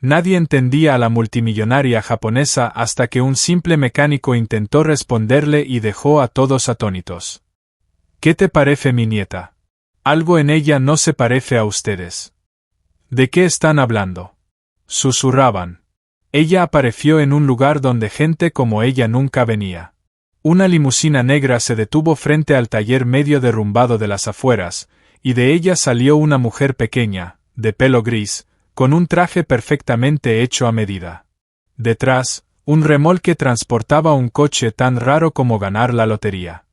Nadie entendía a la multimillonaria japonesa hasta que un simple mecánico intentó responderle y dejó a todos atónitos. ¿Qué te parece mi nieta? Algo en ella no se parece a ustedes. ¿De qué están hablando? Susurraban. Ella apareció en un lugar donde gente como ella nunca venía. Una limusina negra se detuvo frente al taller medio derrumbado de las afueras, y de ella salió una mujer pequeña, de pelo gris, con un traje perfectamente hecho a medida. Detrás, un remolque transportaba un coche tan raro como ganar la lotería.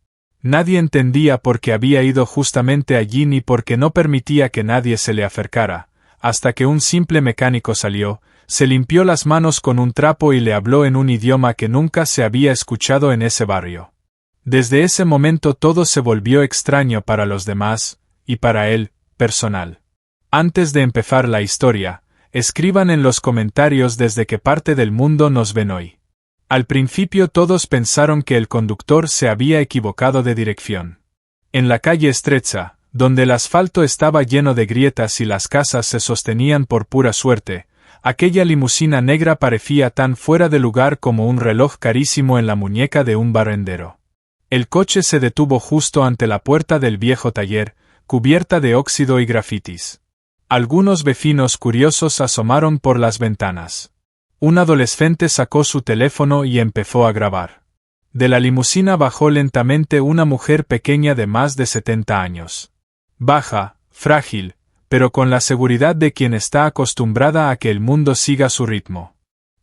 Nadie entendía por qué había ido justamente allí ni por qué no permitía que nadie se le acercara, hasta que un simple mecánico salió, se limpió las manos con un trapo y le habló en un idioma que nunca se había escuchado en ese barrio. Desde ese momento todo se volvió extraño para los demás, y para él, personal. Antes de empezar la historia, escriban en los comentarios desde qué parte del mundo nos ven hoy. Al principio todos pensaron que el conductor se había equivocado de dirección. En la calle estrecha, donde el asfalto estaba lleno de grietas y las casas se sostenían por pura suerte, aquella limusina negra parecía tan fuera de lugar como un reloj carísimo en la muñeca de un barrendero. El coche se detuvo justo ante la puerta del viejo taller, cubierta de óxido y grafitis. Algunos vecinos curiosos asomaron por las ventanas. Un adolescente sacó su teléfono y empezó a grabar. De la limusina bajó lentamente una mujer pequeña de más de 70 años. Baja, frágil, pero con la seguridad de quien está acostumbrada a que el mundo siga su ritmo.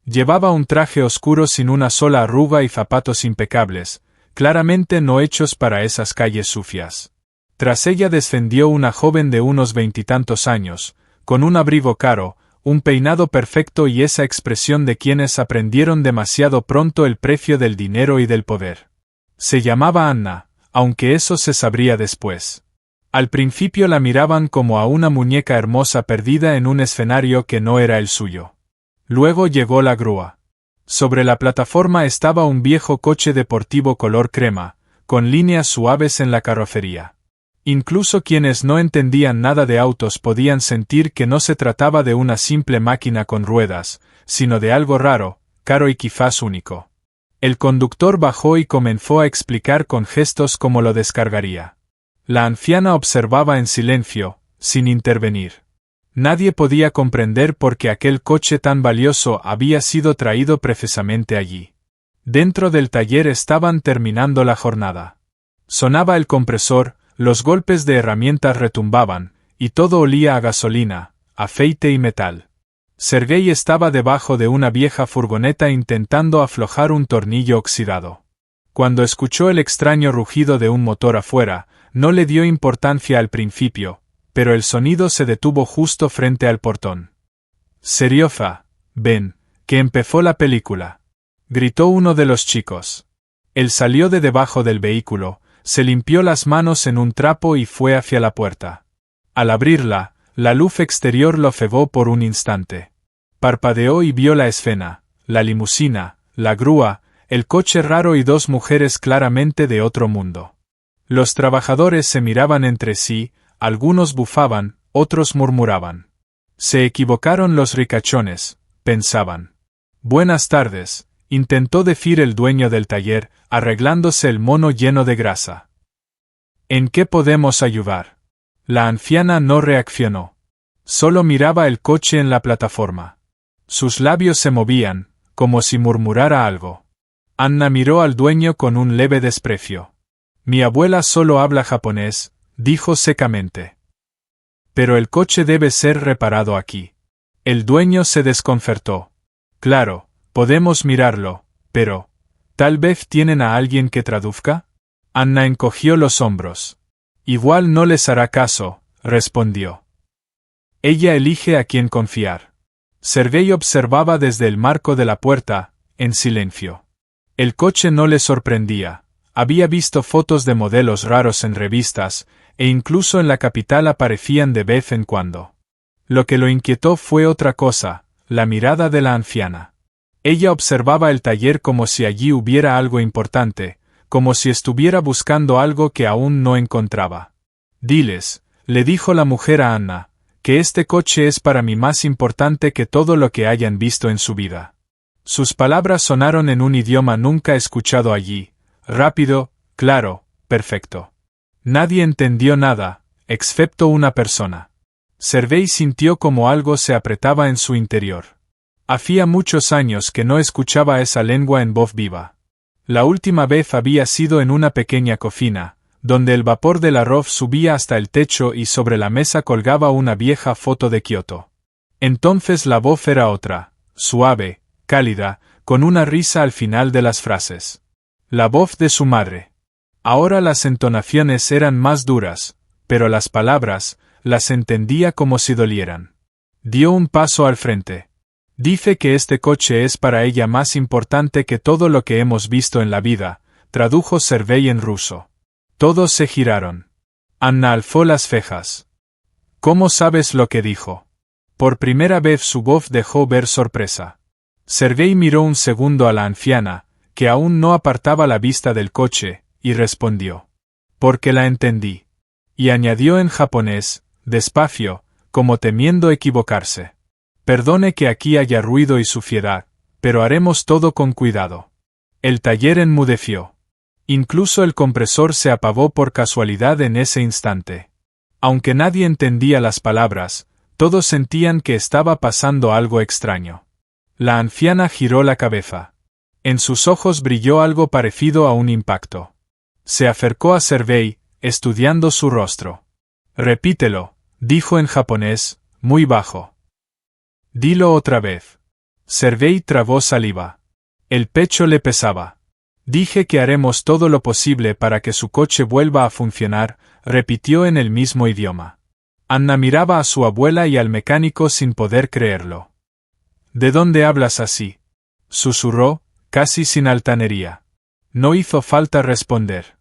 Llevaba un traje oscuro sin una sola arruga y zapatos impecables, claramente no hechos para esas calles sucias. Tras ella descendió una joven de unos 20 años, con un abrigo caro, un peinado perfecto y esa expresión de quienes aprendieron demasiado pronto el precio del dinero y del poder. Se llamaba Anna, aunque eso se sabría después. Al principio la miraban como a una muñeca hermosa perdida en un escenario que no era el suyo. Luego llegó la grúa. Sobre la plataforma estaba un viejo coche deportivo color crema, con líneas suaves en la carrocería. Incluso quienes no entendían nada de autos podían sentir que no se trataba de una simple máquina con ruedas, sino de algo raro, caro y quizás único. El conductor bajó y comenzó a explicar con gestos cómo lo descargaría. La anciana observaba en silencio, sin intervenir. Nadie podía comprender por qué aquel coche tan valioso había sido traído precisamente allí. Dentro del taller estaban terminando la jornada. Sonaba el compresor, los golpes de herramientas retumbaban, y todo olía a gasolina, aceite y metal. Sergei estaba debajo de una vieja furgoneta intentando aflojar un tornillo oxidado. Cuando escuchó el extraño rugido de un motor afuera, no le dio importancia al principio, pero el sonido se detuvo justo frente al portón. «Serioza, ven, que empezó la película», gritó uno de los chicos. Él salió de debajo del vehículo, se limpió las manos en un trapo y fue hacia la puerta. Al abrirla, la luz exterior lo cegó por un instante. Parpadeó y vio la escena, la limusina, la grúa, el coche raro y dos mujeres claramente de otro mundo. Los trabajadores se miraban entre sí, algunos bufaban, otros murmuraban. Se equivocaron los ricachones, pensaban. «Buenas tardes», intentó decir el dueño del taller, arreglándose el mono lleno de grasa. «¿En qué podemos ayudar?» La anciana no reaccionó. Solo miraba el coche en la plataforma. Sus labios se movían, como si murmurara algo. Anna miró al dueño con un leve desprecio. «Mi abuela solo habla japonés», dijo secamente. «Pero el coche debe ser reparado aquí». El dueño se desconcertó. «Claro, podemos mirarlo, pero ¿tal vez tienen a alguien que traduzca?» Anna encogió los hombros. «Igual no les hará caso», respondió. Ella elige a quién confiar. Sergei observaba desde el marco de la puerta, en silencio. El coche no le sorprendía. Había visto fotos de modelos raros en revistas, e incluso en la capital aparecían de vez en cuando. Lo que lo inquietó fue otra cosa, la mirada de la anciana. Ella observaba el taller como si allí hubiera algo importante, como si estuviera buscando algo que aún no encontraba. «Diles», le dijo la mujer a Anna, Que este coche es para mí más importante que todo lo que hayan visto en su vida. Sus palabras sonaron en un idioma nunca escuchado allí, rápido, claro, perfecto. Nadie entendió nada, excepto una persona. Servei sintió como algo se apretaba en su interior. Hacía muchos años que no escuchaba esa lengua en voz viva. La última vez había sido en una pequeña cocina, donde el vapor del arroz subía hasta el techo y sobre la mesa colgaba una vieja foto de Kioto. Entonces la voz era otra, suave, cálida, con una risa al final de las frases. La voz de su madre. Ahora las entonaciones eran más duras, pero las palabras, las entendía como si dolieran. Dio un paso al frente. Dice que este coche es para ella más importante que todo lo que hemos visto en la vida, tradujo Servei en ruso. Todos se giraron. Anna alzó las cejas. ¿Cómo sabes lo que dijo? Por primera vez su voz dejó ver sorpresa. Servei miró un segundo a la anciana, que aún no apartaba la vista del coche, y respondió. Porque la entendí. Y añadió en japonés, despacio, como temiendo equivocarse. Perdone que aquí haya ruido y suciedad, pero haremos todo con cuidado. El taller enmudeció. Incluso el compresor se apagó por casualidad en ese instante. Aunque nadie entendía las palabras, todos sentían que estaba pasando algo extraño. La anciana giró la cabeza. En sus ojos brilló algo parecido a un impacto. Se acercó a Servei, estudiando su rostro. Repítelo, dijo en japonés, muy bajo. Dilo otra vez. Servei tragó saliva. El pecho le pesaba. Dije que haremos todo lo posible para que su coche vuelva a funcionar, repitió en el mismo idioma. Anna miraba a su abuela y al mecánico sin poder creerlo. ¿De dónde hablas así? Susurró, casi sin altanería. No hizo falta responder.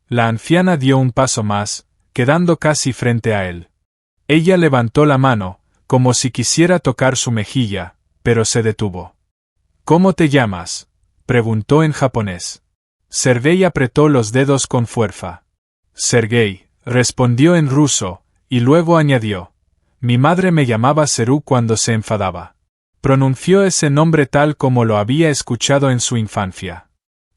La anciana dio un paso más, quedando casi frente a él. Ella levantó la mano, como si quisiera tocar su mejilla, pero se detuvo. ¿Cómo te llamas?, preguntó en japonés. Servei apretó los dedos con fuerza. Sergei, respondió en ruso, y luego añadió. Mi madre me llamaba Serú cuando se enfadaba. Pronunció ese nombre tal como lo había escuchado en su infancia.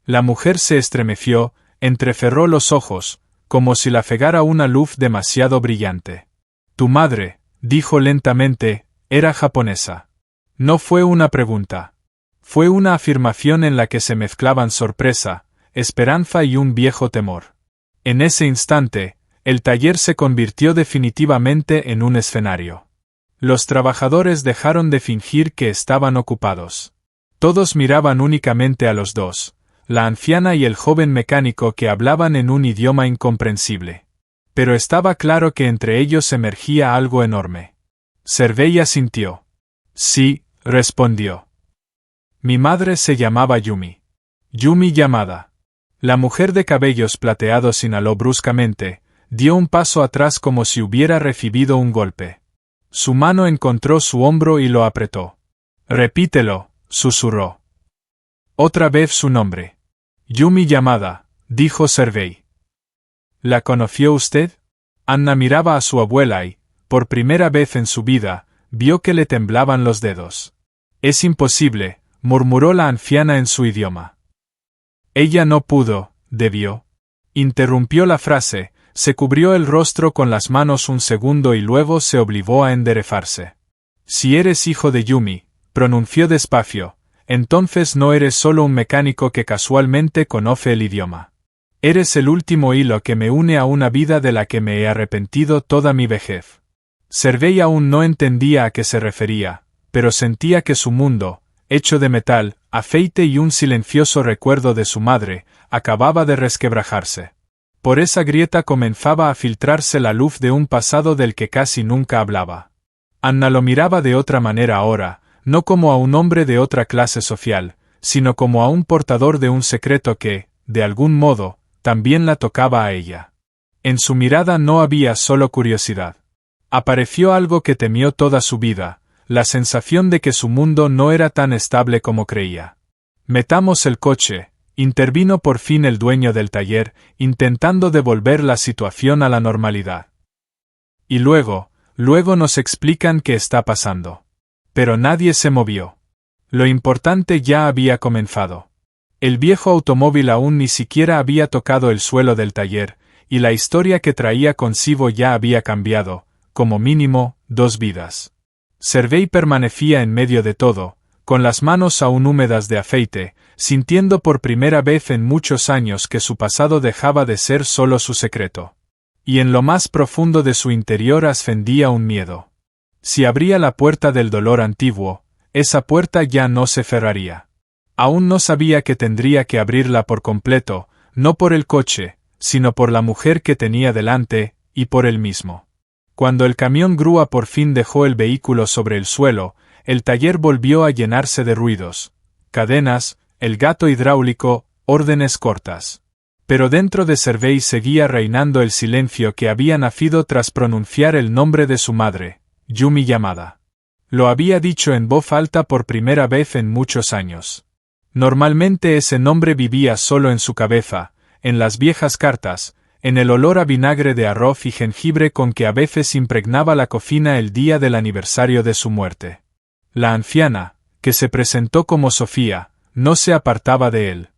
La mujer se estremeció, entrecerró los ojos, como si la cegara una luz demasiado brillante. Tu madre, dijo lentamente, era japonesa. No fue una pregunta. Fue una afirmación en la que se mezclaban sorpresa, esperanza y un viejo temor. En ese instante, el taller se convirtió definitivamente en un escenario. Los trabajadores dejaron de fingir que estaban ocupados. Todos miraban únicamente a los dos, la anciana y el joven mecánico que hablaban en un idioma incomprensible. Pero estaba claro que entre ellos emergía algo enorme. Servei asintió. Sí, respondió. Mi madre se llamaba Yumi. Yumi Yamada. La mujer de cabellos plateados inhaló bruscamente, dio un paso atrás como si hubiera recibido un golpe. Su mano encontró su hombro y lo apretó. Repítelo, susurró. Otra vez su nombre. Yumi Yamada, dijo Servei. ¿La conoció usted? Anna miraba a su abuela y, por primera vez en su vida, vio que le temblaban los dedos. Es imposible, murmuró la anciana en su idioma. Ella no pudo, debió. Interrumpió la frase, se cubrió el rostro con las manos un segundo y luego se obligó a enderezarse. Si eres hijo de Yumi, pronunció despacio, entonces no eres solo un mecánico que casualmente conoce el idioma. Eres el último hilo que me une a una vida de la que me he arrepentido toda mi vejez. Servei aún no entendía a qué se refería, pero sentía que su mundo, hecho de metal, aceite y un silencioso recuerdo de su madre, acababa de resquebrajarse. Por esa grieta comenzaba a filtrarse la luz de un pasado del que casi nunca hablaba. Anna lo miraba de otra manera ahora, no como a un hombre de otra clase social, sino como a un portador de un secreto que, de algún modo, también la tocaba a ella. En su mirada no había solo curiosidad. Apareció algo que temió toda su vida, la sensación de que su mundo no era tan estable como creía. Metamos el coche, intervino por fin el dueño del taller, intentando devolver la situación a la normalidad. Y luego, Luego nos explican qué está pasando. Pero nadie se movió. Lo importante ya había comenzado. El viejo automóvil aún ni siquiera había tocado el suelo del taller, y la historia que traía consigo ya había cambiado, como mínimo, 2 vidas. Servei permanecía en medio de todo, con las manos aún húmedas de aceite, sintiendo por primera vez en muchos años que su pasado dejaba de ser solo su secreto. Y en lo más profundo de su interior ascendía un miedo. Si abría la puerta del dolor antiguo, esa puerta ya no se cerraría. Aún no sabía que tendría que abrirla por completo, no por el coche, sino por la mujer que tenía delante, y por él mismo. Cuando el camión grúa por fin dejó el vehículo sobre el suelo, el taller volvió a llenarse de ruidos, cadenas, el gato hidráulico, órdenes cortas. Pero dentro de Servei seguía reinando el silencio que había nacido tras pronunciar el nombre de su madre, Yumi Yamada. Lo había dicho en voz alta por primera vez en muchos años. Normalmente ese nombre vivía solo en su cabeza, en las viejas cartas, en el olor a vinagre de arroz y jengibre con que a veces impregnaba la cocina el día del aniversario de su muerte. La anciana, que se presentó como Sofía, no se apartaba de él.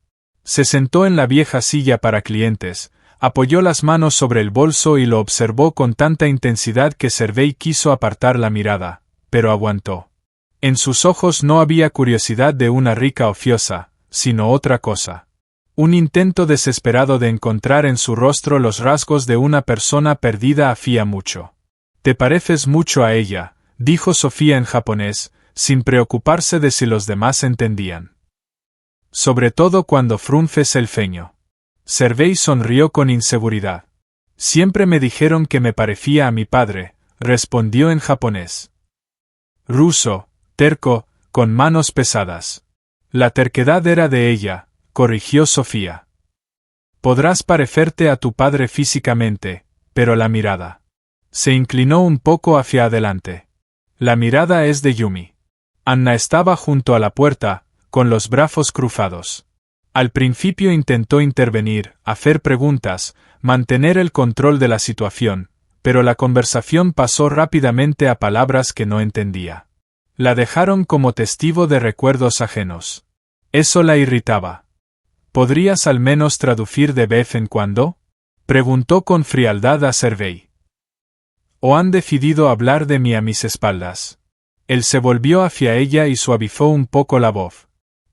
Se sentó en la vieja silla para clientes, apoyó las manos sobre el bolso y lo observó con tanta intensidad que Servei quiso apartar la mirada, pero aguantó. En sus ojos no había curiosidad de una rica ociosa, sino otra cosa. Un intento desesperado de encontrar en su rostro los rasgos de una persona perdida hacía mucho. «Te pareces mucho a ella», dijo Sofía en japonés, sin preocuparse de si los demás entendían. Sobre todo cuando frunces el ceño. Servei sonrió con inseguridad. «Siempre me dijeron que me parecía a mi padre», respondió en japonés. Ruso, terco, con manos pesadas. La terquedad era de ella, corrigió Sofía. Podrás parecerte a tu padre físicamente, pero la mirada. Se inclinó un poco hacia adelante. La mirada es de Yumi. Anna estaba junto a la puerta, con los brazos cruzados. Al principio intentó intervenir, hacer preguntas, mantener el control de la situación, pero la conversación pasó rápidamente a palabras que no entendía. La dejaron como testigo de recuerdos ajenos. Eso la irritaba. ¿Podrías al menos traducir de vez en cuando?, preguntó con frialdad a Servei. ¿O han decidido hablar de mí a mis espaldas? Él se volvió hacia ella y suavizó un poco la voz.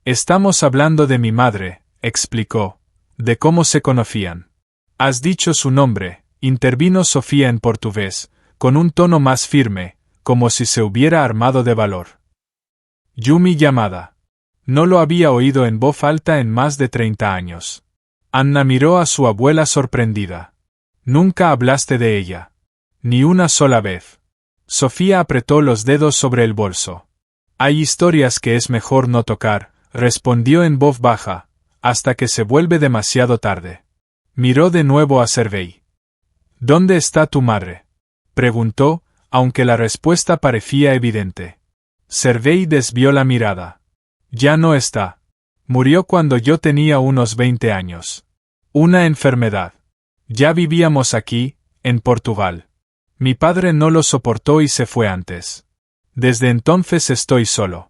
Estamos hablando de mi madre, explicó, de cómo se conocían. Has dicho su nombre, intervino Sofía en portugués, con un tono más firme, como si se hubiera armado de valor. Yumi Yamada. No lo había oído en voz alta en más de 30 años. Anna miró a su abuela sorprendida. Nunca hablaste de ella. Ni una sola vez. Sofía apretó los dedos sobre el bolso. Hay historias que es mejor no tocar, respondió en voz baja, hasta que se vuelve demasiado tarde. Miró de nuevo a Servei. ¿Dónde está tu madre?, preguntó, aunque la respuesta parecía evidente. Servei desvió la mirada. Ya no está. Murió cuando yo tenía unos 20 años. Una enfermedad. Ya vivíamos aquí, en Portugal. Mi padre no lo soportó y se fue antes. Desde entonces estoy solo.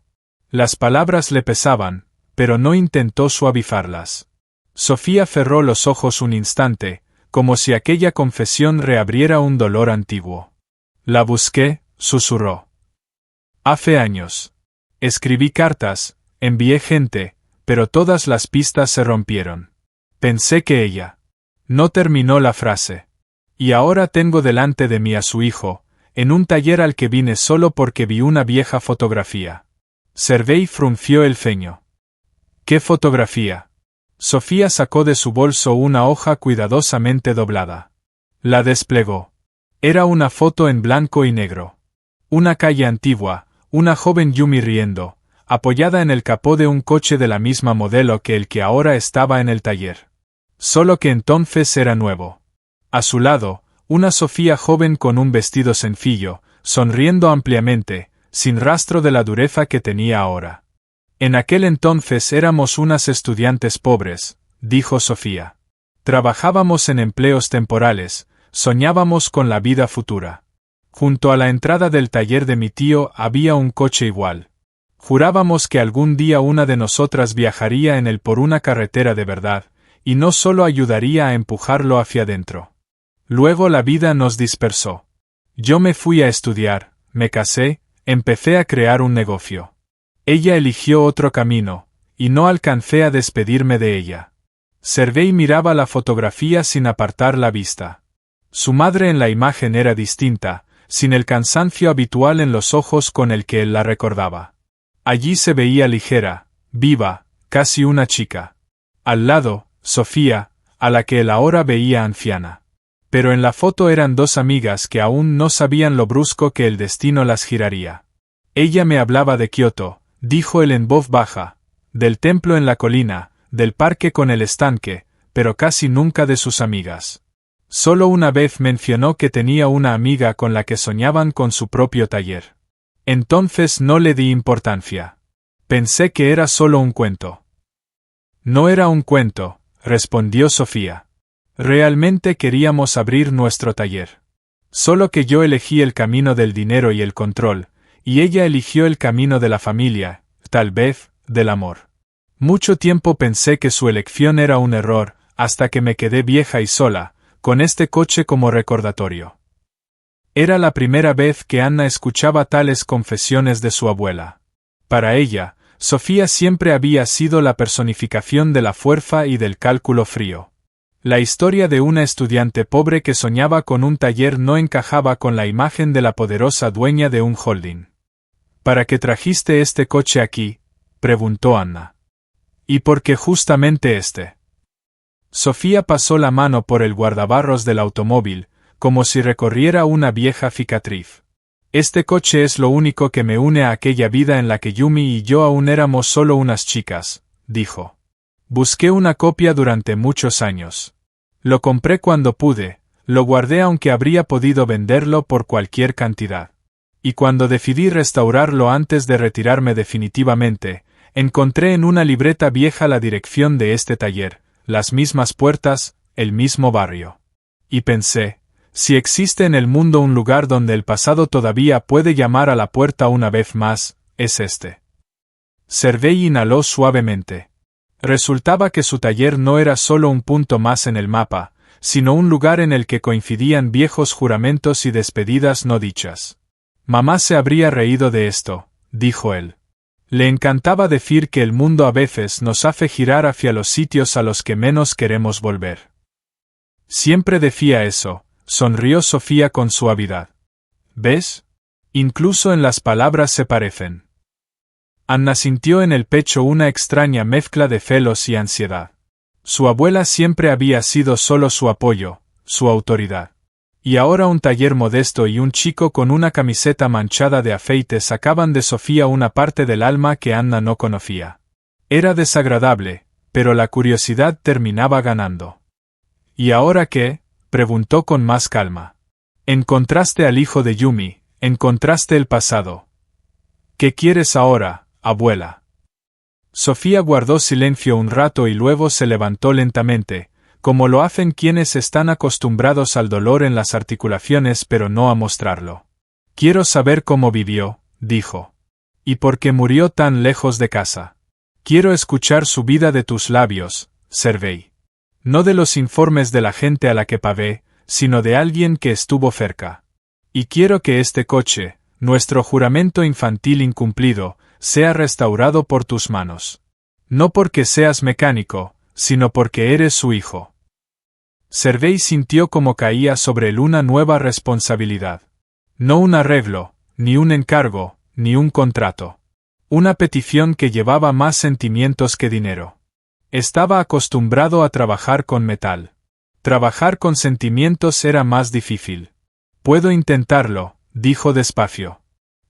Las palabras le pesaban, pero no intentó suavizarlas. Sofía cerró los ojos un instante, como si aquella confesión reabriera un dolor antiguo. La busqué, susurró. Hace años. Escribí cartas, envié gente, pero todas las pistas se rompieron. Pensé que ella. No terminó la frase. Y ahora tengo delante de mí a su hijo, en un taller al que vine solo porque vi una vieja fotografía. Servei frunció el ceño. ¿Qué fotografía? Sofía sacó de su bolso una hoja cuidadosamente doblada. La desplegó. Era una foto en blanco y negro. Una calle antigua, una joven Yumi riendo, apoyada en el capó de un coche de la misma modelo que el que ahora estaba en el taller. Solo que entonces era nuevo. A su lado, una Sofía joven con un vestido sencillo, sonriendo ampliamente, sin rastro de la dureza que tenía ahora. En aquel entonces éramos unas estudiantes pobres, dijo Sofía. Trabajábamos en empleos temporales, soñábamos con la vida futura. Junto a la entrada del taller de mi tío había un coche igual. Jurábamos que algún día una de nosotras viajaría en él por una carretera de verdad, y no solo ayudaría a empujarlo hacia adentro. Luego la vida nos dispersó. Yo me fui a estudiar, me casé, empecé a crear un negocio. Ella eligió otro camino, y no alcancé a despedirme de ella. Servei miraba la fotografía sin apartar la vista. Su madre en la imagen era distinta, sin el cansancio habitual en los ojos con el que él la recordaba. Allí se veía ligera, viva, casi una chica. Al lado, Sofía, a la que él ahora veía anciana. Pero en la foto eran dos amigas que aún no sabían lo brusco que el destino las giraría. Ella me hablaba de Kioto, dijo él en voz baja, del templo en la colina, del parque con el estanque, pero casi nunca de sus amigas. Solo una vez mencionó que tenía una amiga con la que soñaban con su propio taller. Entonces no le di importancia. Pensé que era solo un cuento. No era un cuento, respondió Sofía. Realmente queríamos abrir nuestro taller. Solo que yo elegí el camino del dinero y el control, y ella eligió el camino de la familia, tal vez, del amor. Mucho tiempo pensé que su elección era un error, hasta que me quedé vieja y sola, con este coche como recordatorio. Era la primera vez que Anna escuchaba tales confesiones de su abuela. Para ella, Sofía siempre había sido la personificación de la fuerza y del cálculo frío. La historia de una estudiante pobre que soñaba con un taller no encajaba con la imagen de la poderosa dueña de un holding. ¿Para qué trajiste este coche aquí?, preguntó Anna. ¿Y por qué justamente este? Sofía pasó la mano por el guardabarros del automóvil, como si recorriera una vieja cicatriz. Este coche es lo único que me une a aquella vida en la que Yumi y yo aún éramos solo unas chicas, dijo. Busqué una copia durante muchos años. Lo compré cuando pude, lo guardé aunque habría podido venderlo por cualquier cantidad. Y cuando decidí restaurarlo antes de retirarme definitivamente, encontré en una libreta vieja la dirección de este taller, las mismas puertas, el mismo barrio. Y pensé, si existe en el mundo un lugar donde el pasado todavía puede llamar a la puerta una vez más, es este. Servei inhaló suavemente. Resultaba que su taller no era solo un punto más en el mapa, sino un lugar en el que coincidían viejos juramentos y despedidas no dichas. Mamá se habría reído de esto, dijo él. Le encantaba decir que el mundo a veces nos hace girar hacia los sitios a los que menos queremos volver. Siempre decía eso, sonrió Sofía con suavidad. ¿Ves? Incluso en las palabras se parecen. Anna sintió en el pecho una extraña mezcla de celos y ansiedad. Su abuela siempre había sido solo su apoyo, su autoridad. Y ahora un taller modesto y un chico con una camiseta manchada de aceite sacaban de Sofía una parte del alma que Anna no conocía. Era desagradable, pero la curiosidad terminaba ganando. ¿Y ahora qué?, preguntó con más calma. Encontraste al hijo de Yumi, encontraste el pasado. ¿Qué quieres ahora, abuela? Sofía guardó silencio un rato y luego se levantó lentamente, como lo hacen quienes están acostumbrados al dolor en las articulaciones pero no a mostrarlo. Quiero saber cómo vivió, dijo. ¿Y por qué murió tan lejos de casa? Quiero escuchar su vida de tus labios, Servei. No de los informes de la gente a la que pagué, sino de alguien que estuvo cerca. Y quiero que este coche, nuestro juramento infantil incumplido, sea restaurado por tus manos. No porque seas mecánico, sino porque eres su hijo. Servei sintió como caía sobre él una nueva responsabilidad. No un arreglo, ni un encargo, ni un contrato. Una petición que llevaba más sentimientos que dinero. Estaba acostumbrado a trabajar con metal. Trabajar con sentimientos era más difícil. Puedo intentarlo, dijo despacio.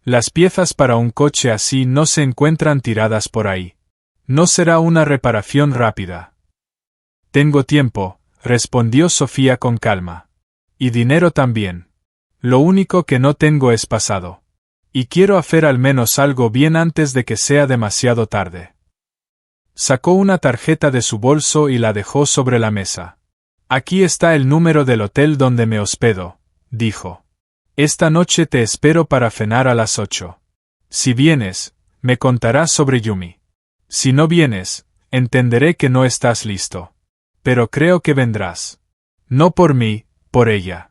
Las piezas para un coche así no se encuentran tiradas por ahí. No será una reparación rápida. Tengo tiempo, respondió Sofía con calma. Y dinero también. Lo único que no tengo es pasado. Y quiero hacer al menos algo bien antes de que sea demasiado tarde. Sacó una tarjeta de su bolso y la dejó sobre la mesa. Aquí está el número del hotel donde me hospedo, dijo. Esta noche te espero para cenar a las 8. Si vienes, me contarás sobre Yumi. Si no vienes, entenderé que no estás listo. Pero creo que vendrás. No por mí, por ella.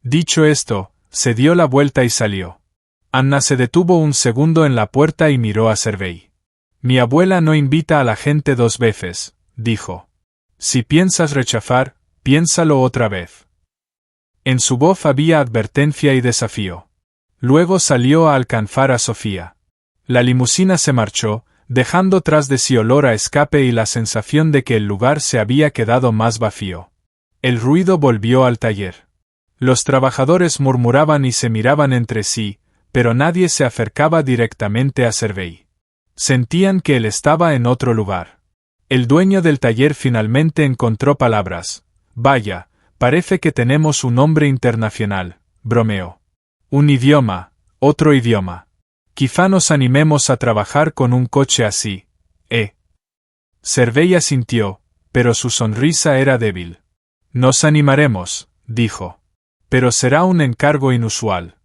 Dicho esto, se dio la vuelta y salió. Anna se detuvo un segundo en la puerta y miró a Servei. Mi abuela no invita a la gente 2 veces, dijo. Si piensas rechazar, piénsalo otra vez. En su voz había advertencia y desafío. Luego salió a alcanzar a Sofía. La limusina se marchó, dejando tras de sí olor a escape y la sensación de que el lugar se había quedado más vacío. El ruido volvió al taller. Los trabajadores murmuraban y se miraban entre sí, pero nadie se acercaba directamente a Servei. Sentían que él estaba en otro lugar. El dueño del taller finalmente encontró palabras. Vaya, parece que tenemos un hombre internacional, bromeó. Un idioma, otro idioma. Quizá nos animemos a trabajar con un coche así, ¿eh? Servei asintió, pero su sonrisa era débil. Nos animaremos, dijo. Pero será un encargo inusual.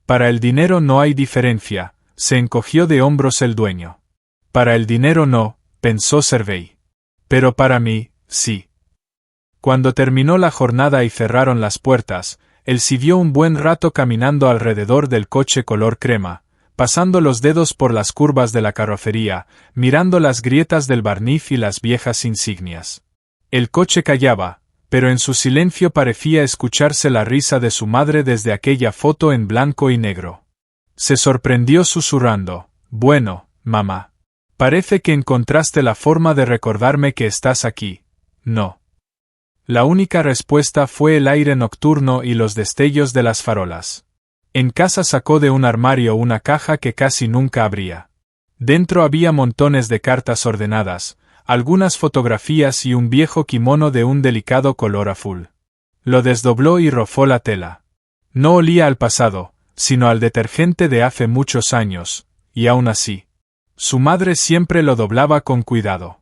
Para el dinero no hay diferencia, se encogió de hombros el dueño. Para el dinero no, pensó Servei. Pero para mí, sí. Cuando terminó la jornada y cerraron las puertas, él siguió un buen rato caminando alrededor del coche color crema, pasando los dedos por las curvas de la carrocería, mirando las grietas del barniz y las viejas insignias. El coche callaba, pero en su silencio parecía escucharse la risa de su madre desde aquella foto en blanco y negro. Se sorprendió susurrando, «Bueno, mamá. Parece que encontraste la forma de recordarme que estás aquí, ¿no?» La única respuesta fue el aire nocturno y los destellos de las farolas. En casa sacó de un armario una caja que casi nunca abría. Dentro había montones de cartas ordenadas, algunas fotografías y un viejo kimono de un delicado color azul. Lo desdobló y rozó la tela. No olía al pasado, sino al detergente de hace muchos años, y aún así. Su madre siempre lo doblaba con cuidado.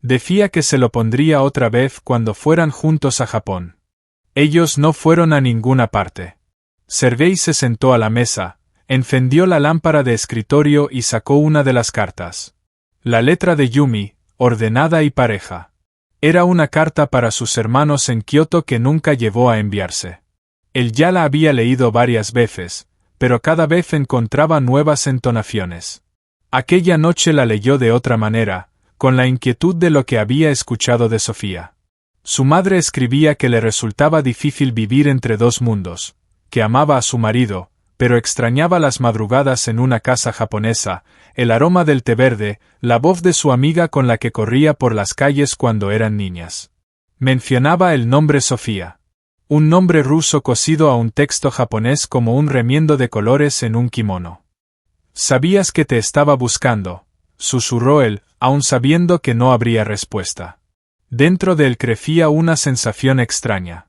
Decía que se lo pondría otra vez cuando fueran juntos a Japón. Ellos no fueron a ninguna parte. Servei se sentó a la mesa, encendió la lámpara de escritorio y sacó una de las cartas. La letra de Yumi, ordenada y pareja. Era una carta para sus hermanos en Kioto que nunca llevó a enviarse. Él ya la había leído varias veces, pero cada vez encontraba nuevas entonaciones. Aquella noche la leyó de otra manera, con la inquietud de lo que había escuchado de Sofía. Su madre escribía que le resultaba difícil vivir entre 2 mundos, que amaba a su marido, pero extrañaba las madrugadas en una casa japonesa, el aroma del té verde, la voz de su amiga con la que corría por las calles cuando eran niñas. Mencionaba el nombre Sofía. Un nombre ruso cosido a un texto japonés como un remiendo de colores en un kimono. «Sabías que te estaba buscando», susurró él, aun sabiendo que no habría respuesta. Dentro de él crecía una sensación extraña.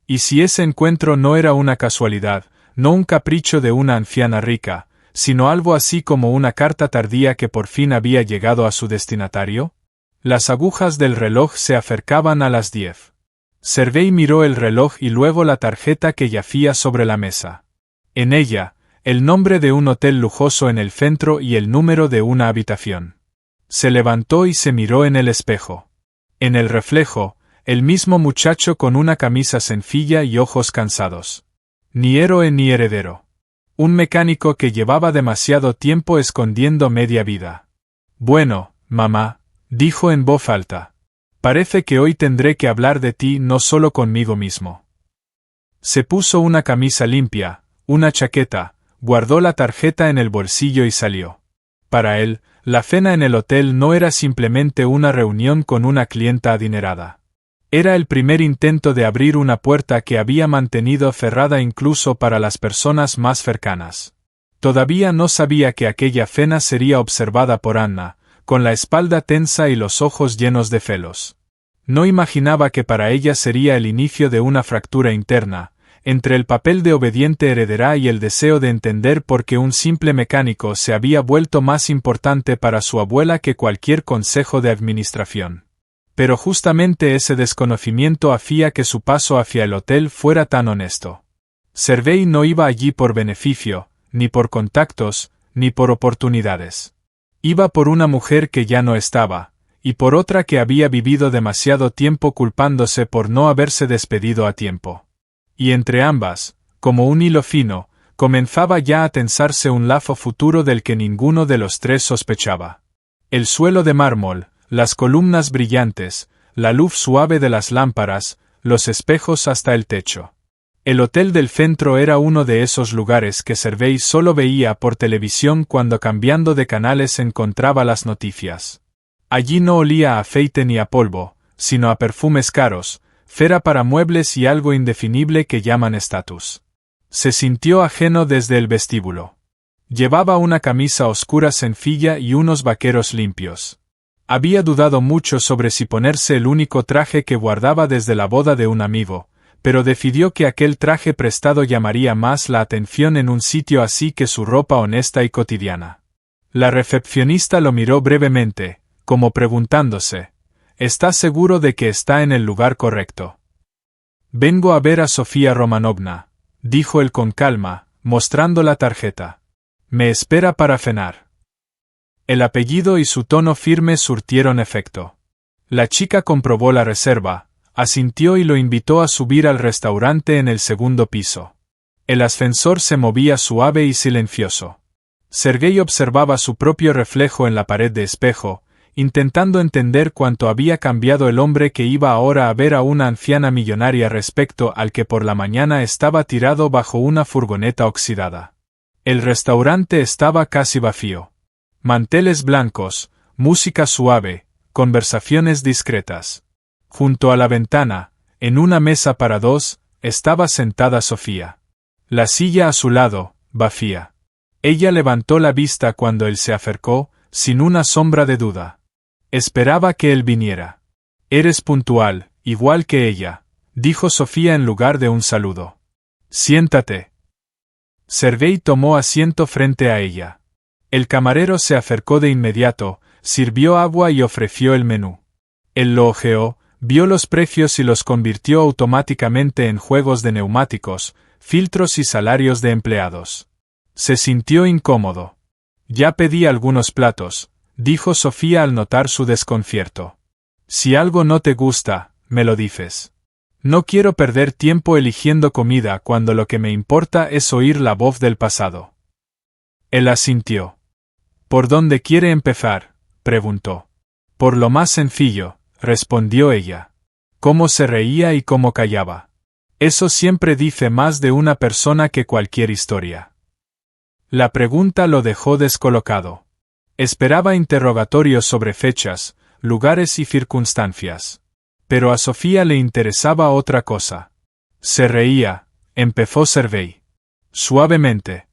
¿Y si ese encuentro no era una casualidad, no un capricho de una anciana rica, sino algo así como una carta tardía que por fin había llegado a su destinatario? Las agujas del reloj se acercaban a las 10. Servei miró el reloj y luego la tarjeta que yacía sobre la mesa. En ella, el nombre de un hotel lujoso en el centro y el número de una habitación. Se levantó y se miró en el espejo. En el reflejo, el mismo muchacho con una camisa sencilla y ojos cansados. Ni héroe ni heredero. Un mecánico que llevaba demasiado tiempo escondiendo media vida. «Bueno, mamá», dijo en voz alta. «Parece que hoy tendré que hablar de ti no solo conmigo mismo». Se puso una camisa limpia, una chaqueta, guardó la tarjeta en el bolsillo y salió. Para él, la cena en el hotel no era simplemente una reunión con una clienta adinerada. Era el primer intento de abrir una puerta que había mantenido cerrada incluso para las personas más cercanas. Todavía no sabía que aquella cena sería observada por Anna, con la espalda tensa y los ojos llenos de celos. No imaginaba que para ella sería el inicio de una fractura interna, entre el papel de obediente heredera y el deseo de entender por qué un simple mecánico se había vuelto más importante para su abuela que cualquier consejo de administración. Pero justamente ese desconocimiento hacía que su paso hacia el hotel fuera tan honesto. Servei no iba allí por beneficio, ni por contactos, ni por oportunidades. Iba por una mujer que ya no estaba, y por otra que había vivido demasiado tiempo culpándose por no haberse despedido a tiempo. Y entre ambas, como un hilo fino, comenzaba ya a tensarse un lazo futuro del que ninguno de los tres sospechaba. El suelo de mármol, las columnas brillantes, la luz suave de las lámparas, los espejos hasta el techo. El hotel del centro era uno de esos lugares que Servei solo veía por televisión cuando cambiando de canales encontraba las noticias. Allí no olía a aceite ni a polvo, sino a perfumes caros, cera para muebles y algo indefinible que llaman estatus. Se sintió ajeno desde el vestíbulo. Llevaba una camisa oscura sencilla y unos vaqueros limpios. Había dudado mucho sobre si ponerse el único traje que guardaba desde la boda de un amigo, pero decidió que aquel traje prestado llamaría más la atención en un sitio así que su ropa honesta y cotidiana. La recepcionista lo miró brevemente, como preguntándose: ¿Estás seguro de que está en el lugar correcto? Vengo a ver a Sofía Romanovna, dijo él con calma, mostrando la tarjeta. Me espera para cenar. El apellido y su tono firme surtieron efecto. La chica comprobó la reserva, asintió y lo invitó a subir al restaurante en el segundo piso. El ascensor se movía suave y silencioso. Sergei observaba su propio reflejo en la pared de espejo, intentando entender cuánto había cambiado el hombre que iba ahora a ver a una anciana millonaria respecto al que por la mañana estaba tirado bajo una furgoneta oxidada. El restaurante estaba casi vacío. Manteles blancos, música suave, conversaciones discretas. Junto a la ventana, en una mesa para dos, estaba sentada Sofía. La silla a su lado, vacía. Ella levantó la vista cuando él se acercó, sin una sombra de duda. Esperaba que él viniera. Eres puntual, igual que ella, dijo Sofía en lugar de un saludo. Siéntate. Sergei tomó asiento frente a ella. El camarero se acercó de inmediato, sirvió agua y ofreció el menú. Él lo hojeó, vio los precios y los convirtió automáticamente en juegos de neumáticos, filtros y salarios de empleados. Se sintió incómodo. Ya pedí algunos platos, dijo Sofía al notar su desconcierto. Si algo no te gusta, me lo dices. No quiero perder tiempo eligiendo comida cuando lo que me importa es oír la voz del pasado. Él asintió. ¿Por dónde quiere empezar?, preguntó. Por lo más sencillo, respondió ella. Cómo se reía y cómo callaba. Eso siempre dice más de una persona que cualquier historia. La pregunta lo dejó descolocado. Esperaba interrogatorios sobre fechas, lugares y circunstancias. Pero a Sofía le interesaba otra cosa. Se reía, empezó Sergei. Suavemente.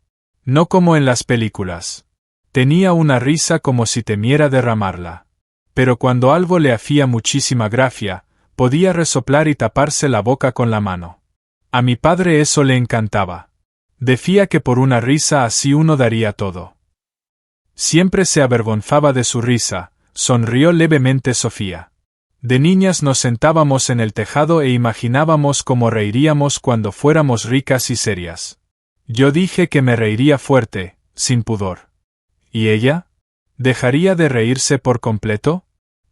No como en las películas. Tenía una risa como si temiera derramarla. Pero cuando algo le hacía muchísima gracia, podía resoplar y taparse la boca con la mano. A mi padre eso le encantaba. Decía que por una risa así uno daría todo. Siempre se avergonzaba de su risa, sonrió levemente Sofía. De niñas nos sentábamos en el tejado e imaginábamos cómo reiríamos cuando fuéramos ricas y serias. Yo dije que me reiría fuerte, sin pudor. ¿Y ella? ¿Dejaría de reírse por completo?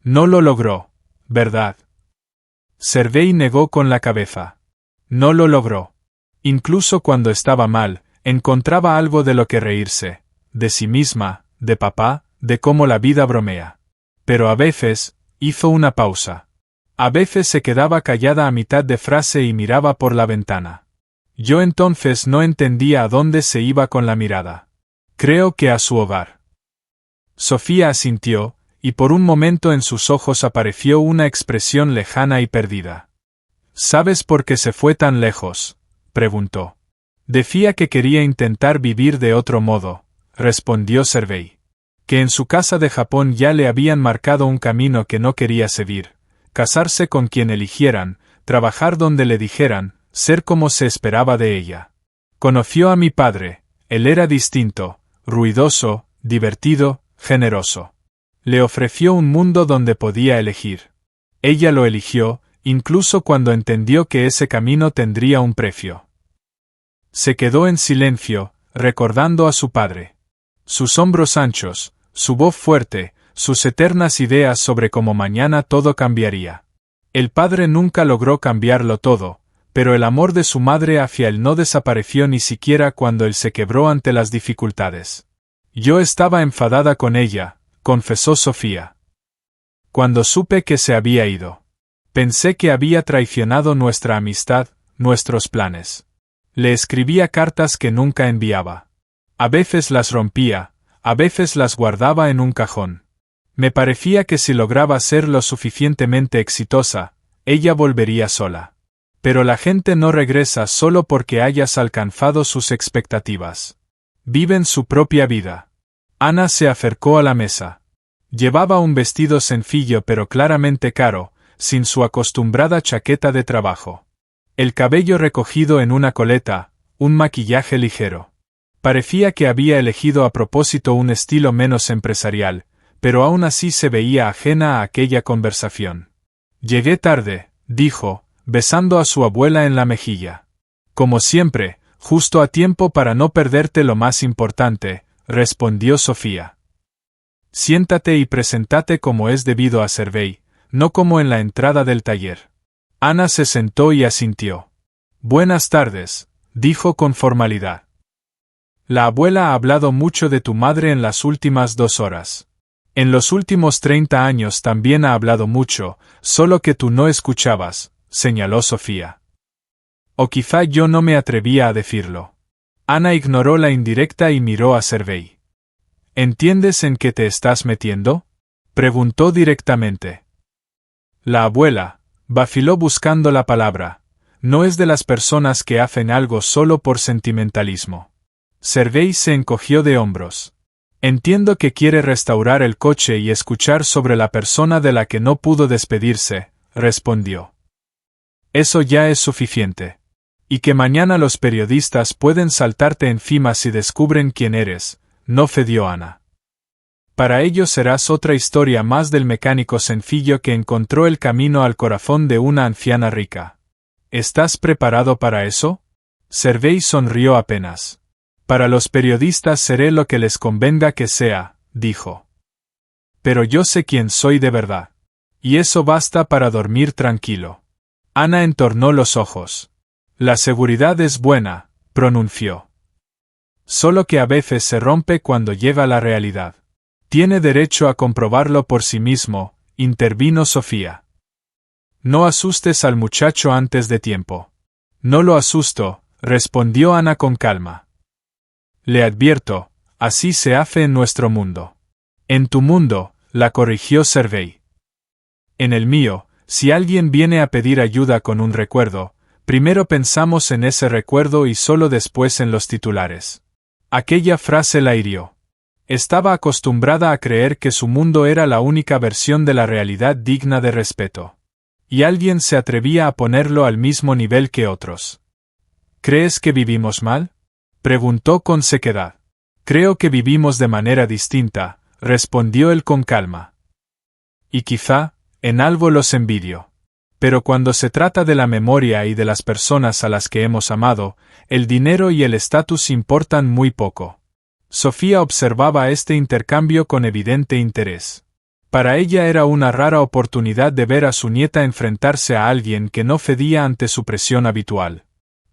No lo logró, ¿verdad? Sergei negó con la cabeza. No lo logró. Incluso cuando estaba mal, encontraba algo de lo que reírse, de sí misma, de papá, de cómo la vida bromea. Pero a veces, hizo una pausa. A veces se quedaba callada a mitad de frase y miraba por la ventana. Yo entonces no entendía a dónde se iba con la mirada. Creo que a su hogar. Sofía asintió, y por un momento en sus ojos apareció una expresión lejana y perdida. ¿Sabes por qué se fue tan lejos?, preguntó. Decía que quería intentar vivir de otro modo, respondió Sergei. Que en su casa de Japón ya le habían marcado un camino que no quería seguir, casarse con quien eligieran, trabajar donde le dijeran, ser como se esperaba de ella. Conoció a mi padre, él era distinto, ruidoso, divertido, generoso. Le ofreció un mundo donde podía elegir. Ella lo eligió, incluso cuando entendió que ese camino tendría un precio. Se quedó en silencio, recordando a su padre. Sus hombros anchos, su voz fuerte, sus eternas ideas sobre cómo mañana todo cambiaría. El padre nunca logró cambiarlo todo, pero el amor de su madre hacia él no desapareció ni siquiera cuando él se quebró ante las dificultades. Yo estaba enfadada con ella, confesó Sofía. Cuando supe que se había ido. Pensé que había traicionado nuestra amistad, nuestros planes. Le escribía cartas que nunca enviaba. A veces las rompía, a veces las guardaba en un cajón. Me parecía que si lograba ser lo suficientemente exitosa, ella volvería sola. Pero la gente no regresa solo porque hayas alcanzado sus expectativas. Viven su propia vida. Ana se acercó a la mesa. Llevaba un vestido sencillo pero claramente caro, sin su acostumbrada chaqueta de trabajo. El cabello recogido en una coleta, un maquillaje ligero. Parecía que había elegido a propósito un estilo menos empresarial, pero aún así se veía ajena a aquella conversación. Llegué tarde, dijo, besando a su abuela en la mejilla. Como siempre, justo a tiempo para no perderte lo más importante, respondió Sofía. Siéntate y preséntate como es debido a Servei, no como en la entrada del taller. Ana se sentó y asintió. Buenas tardes, dijo con formalidad. La abuela ha hablado mucho de tu madre en las últimas 2 horas. En los últimos 30 años también ha hablado mucho, solo que tú no escuchabas, señaló Sofía. O quizá yo no me atrevía a decirlo. Ana ignoró la indirecta y miró a Servei. ¿Entiendes en qué te estás metiendo?, preguntó directamente. La abuela vaciló buscando la palabra. No es de las personas que hacen algo solo por sentimentalismo. Servei se encogió de hombros. Entiendo que quiere restaurar el coche y escuchar sobre la persona de la que no pudo despedirse, respondió. Eso ya es suficiente. Y que mañana los periodistas pueden saltarte encima si descubren quién eres, no cedió Ana. Para ello serás otra historia más del mecánico sencillo que encontró el camino al corazón de una anciana rica. ¿Estás preparado para eso? Servei sonrió apenas. Para los periodistas seré lo que les convenga que sea, dijo. Pero yo sé quién soy de verdad. Y eso basta para dormir tranquilo. Ana entornó los ojos. La seguridad es buena, pronunció. Solo que a veces se rompe cuando llega la realidad. Tiene derecho a comprobarlo por sí mismo, intervino Sofía. No asustes al muchacho antes de tiempo. No lo asusto, respondió Ana con calma. Le advierto, así se hace en nuestro mundo. En tu mundo, la corrigió Servei. En el mío, si alguien viene a pedir ayuda con un recuerdo, primero pensamos en ese recuerdo y solo después en los titulares. Aquella frase la hirió. Estaba acostumbrada a creer que su mundo era la única versión de la realidad digna de respeto. Y alguien se atrevía a ponerlo al mismo nivel que otros. ¿Crees que vivimos mal?, preguntó con sequedad. Creo que vivimos de manera distinta, respondió él con calma. Y quizá, en algo los envidio. Pero cuando se trata de la memoria y de las personas a las que hemos amado, el dinero y el estatus importan muy poco. Sofía observaba este intercambio con evidente interés. Para ella era una rara oportunidad de ver a su nieta enfrentarse a alguien que no cedía ante su presión habitual.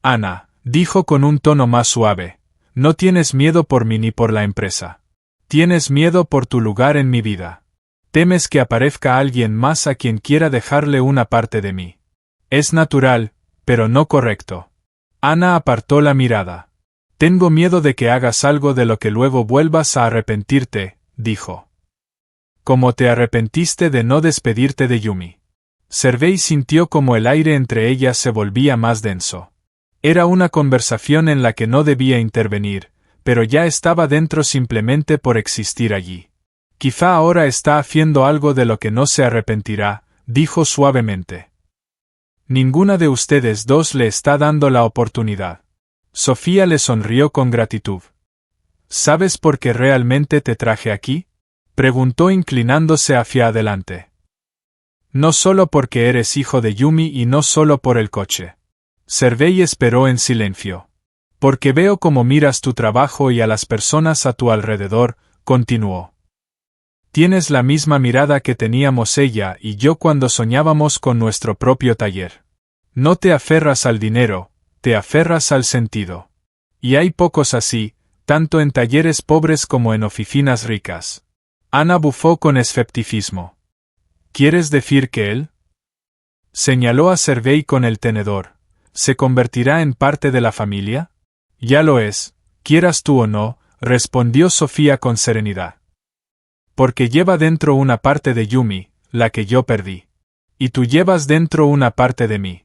Ana, dijo con un tono más suave, no tienes miedo por mí ni por la empresa. Tienes miedo por tu lugar en mi vida. Temes que aparezca alguien más a quien quiera dejarle una parte de mí. Es natural, pero no correcto. Ana apartó la mirada. Tengo miedo de que hagas algo de lo que luego vuelvas a arrepentirte, dijo. Como te arrepentiste de no despedirte de Yumi. Servei sintió como el aire entre ellas se volvía más denso. Era una conversación en la que no debía intervenir, pero ya estaba dentro simplemente por existir allí. Quizá ahora está haciendo algo de lo que no se arrepentirá, dijo suavemente. Ninguna de ustedes dos le está dando la oportunidad. Sofía le sonrió con gratitud. ¿Sabes por qué realmente te traje aquí?, preguntó inclinándose hacia adelante. No solo porque eres hijo de Yumi y no solo por el coche. Servei esperó en silencio. Porque veo cómo miras tu trabajo y a las personas a tu alrededor, continuó. Tienes la misma mirada que teníamos ella y yo cuando soñábamos con nuestro propio taller. No te aferras al dinero, te aferras al sentido. Y hay pocos así, tanto en talleres pobres como en oficinas ricas. Ana bufó con escepticismo. ¿Quieres decir que él? Señaló a Sergei con el tenedor. ¿Se convertirá en parte de la familia? Ya lo es, quieras tú o no, respondió Sofía con serenidad. Porque lleva dentro una parte de Yumi, la que yo perdí. Y tú llevas dentro una parte de mí.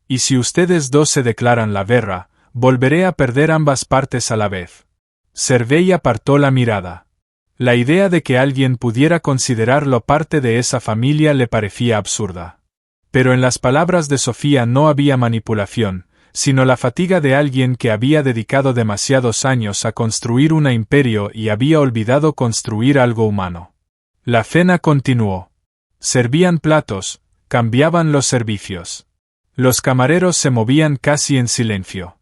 Y si ustedes dos se declaran la guerra, volveré a perder ambas partes a la vez. Sergei apartó la mirada. La idea de que alguien pudiera considerarlo parte de esa familia le parecía absurda. Pero en las palabras de Sofía no había manipulación, sino la fatiga de alguien que había dedicado demasiados años a construir un imperio y había olvidado construir algo humano. La cena continuó. Servían platos, cambiaban los servicios. Los camareros se movían casi en silencio.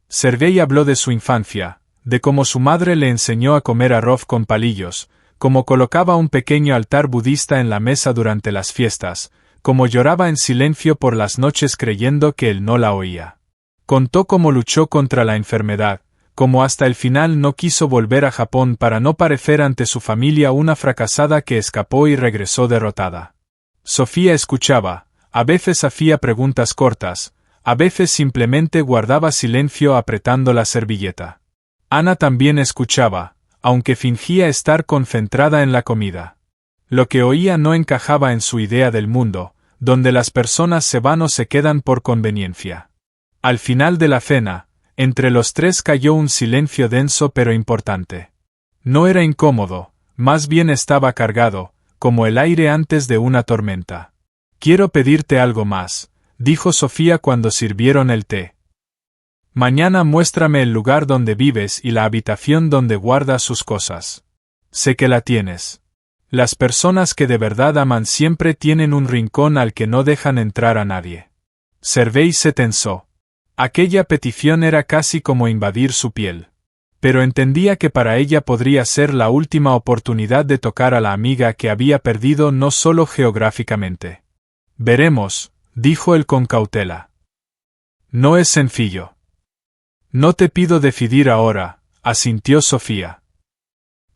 Sergei habló de su infancia, de cómo su madre le enseñó a comer arroz con palillos, cómo colocaba un pequeño altar budista en la mesa durante las fiestas, cómo lloraba en silencio por las noches creyendo que él no la oía. Contó cómo luchó contra la enfermedad, cómo hasta el final no quiso volver a Japón para no parecer ante su familia una fracasada que escapó y regresó derrotada. Sofía escuchaba, a veces hacía preguntas cortas, a veces simplemente guardaba silencio apretando la servilleta. Ana también escuchaba, aunque fingía estar concentrada en la comida. Lo que oía no encajaba en su idea del mundo, donde las personas se van o se quedan por conveniencia. Al final de la cena, entre los tres cayó un silencio denso pero importante. No era incómodo, más bien estaba cargado, como el aire antes de una tormenta. Quiero pedirte algo más, dijo Sofía cuando sirvieron el té. Mañana muéstrame el lugar donde vives y la habitación donde guardas sus cosas. Sé que la tienes. Las personas que de verdad aman siempre tienen un rincón al que no dejan entrar a nadie. Sergei se tensó. Aquella petición era casi como invadir su piel. Pero entendía que para ella podría ser la última oportunidad de tocar a la amiga que había perdido no solo geográficamente. Veremos, dijo él con cautela. No es sencillo. No te pido decidir ahora, asintió Sofía.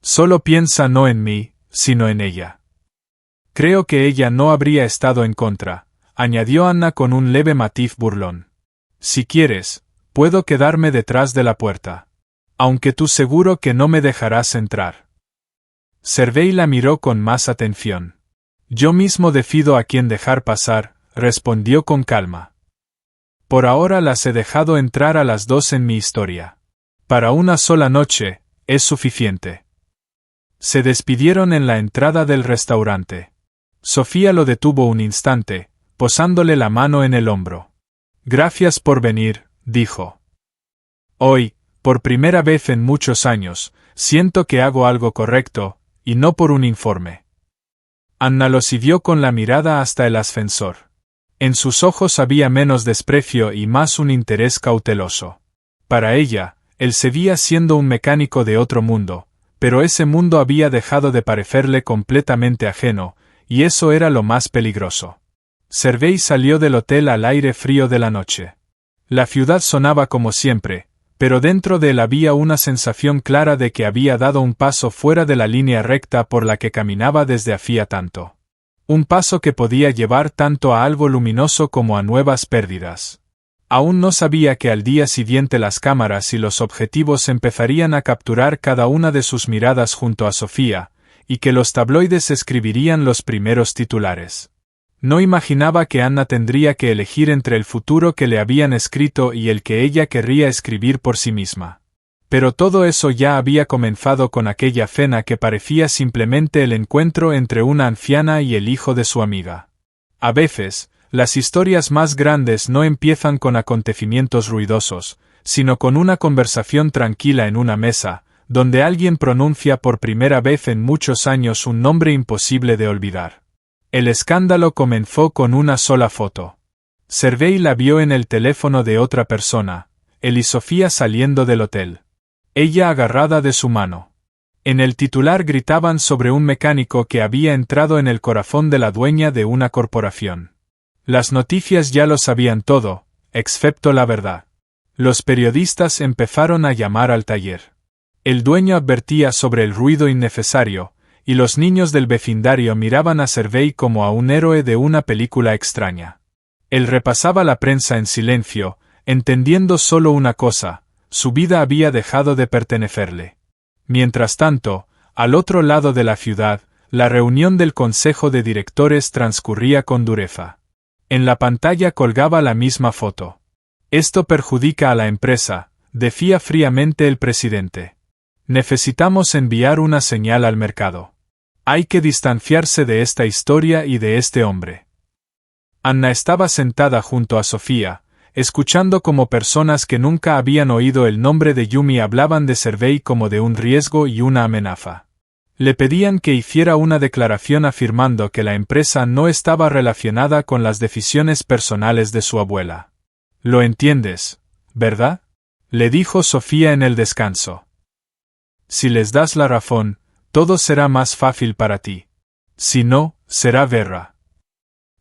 Solo piensa no en mí, sino en ella. Creo que ella no habría estado en contra, añadió Ana con un leve matiz burlón. Si quieres, puedo quedarme detrás de la puerta. Aunque tú seguro que no me dejarás entrar. Sergei la miró con más atención. Yo mismo decido a quién dejar pasar, respondió con calma. Por ahora las he dejado entrar a las dos en mi historia. Para una sola noche, es suficiente. Se despidieron en la entrada del restaurante. Sofía lo detuvo un instante, posándole la mano en el hombro. Gracias por venir, dijo. Hoy, por primera vez en muchos años, siento que hago algo correcto, y no por un informe. Anna lo siguió con la mirada hasta el ascensor. En sus ojos había menos desprecio y más un interés cauteloso. Para ella, él seguía siendo un mecánico de otro mundo, pero ese mundo había dejado de parecerle completamente ajeno, y eso era lo más peligroso. Sergei salió del hotel al aire frío de la noche. La ciudad sonaba como siempre, pero dentro de él había una sensación clara de que había dado un paso fuera de la línea recta por la que caminaba desde hacía tanto. Un paso que podía llevar tanto a algo luminoso como a nuevas pérdidas. Aún no sabía que al día siguiente las cámaras y los objetivos empezarían a capturar cada una de sus miradas junto a Sofía, y que los tabloides escribirían los primeros titulares. No imaginaba que Anna tendría que elegir entre el futuro que le habían escrito y el que ella querría escribir por sí misma. Pero todo eso ya había comenzado con aquella cena que parecía simplemente el encuentro entre una anciana y el hijo de su amiga. A veces, las historias más grandes no empiezan con acontecimientos ruidosos, sino con una conversación tranquila en una mesa, donde alguien pronuncia por primera vez en muchos años un nombre imposible de olvidar. El escándalo comenzó con una sola foto. Sergei la vio en el teléfono de otra persona, él y Sofía saliendo del hotel. Ella agarrada de su mano. En el titular gritaban sobre un mecánico que había entrado en el corazón de la dueña de una corporación. Las noticias ya lo sabían todo, excepto la verdad. Los periodistas empezaron a llamar al taller. El dueño advertía sobre el ruido innecesario, y los niños del vecindario miraban a Servei como a un héroe de una película extraña. Él repasaba la prensa en silencio, entendiendo solo una cosa: su vida había dejado de pertenecerle. Mientras tanto, al otro lado de la ciudad, la reunión del consejo de directores transcurría con dureza. En la pantalla colgaba la misma foto. Esto perjudica a la empresa, decía fríamente el presidente. Necesitamos enviar una señal al mercado. Hay que distanciarse de esta historia y de este hombre. Anna estaba sentada junto a Sofía, escuchando cómo personas que nunca habían oído el nombre de Yumi hablaban de Servei como de un riesgo y una amenaza. Le pedían que hiciera una declaración afirmando que la empresa no estaba relacionada con las decisiones personales de su abuela. «Lo entiendes, ¿verdad?», le dijo Sofía en el descanso. «Si les das la razón, todo será más fácil para ti. Si no, será guerra».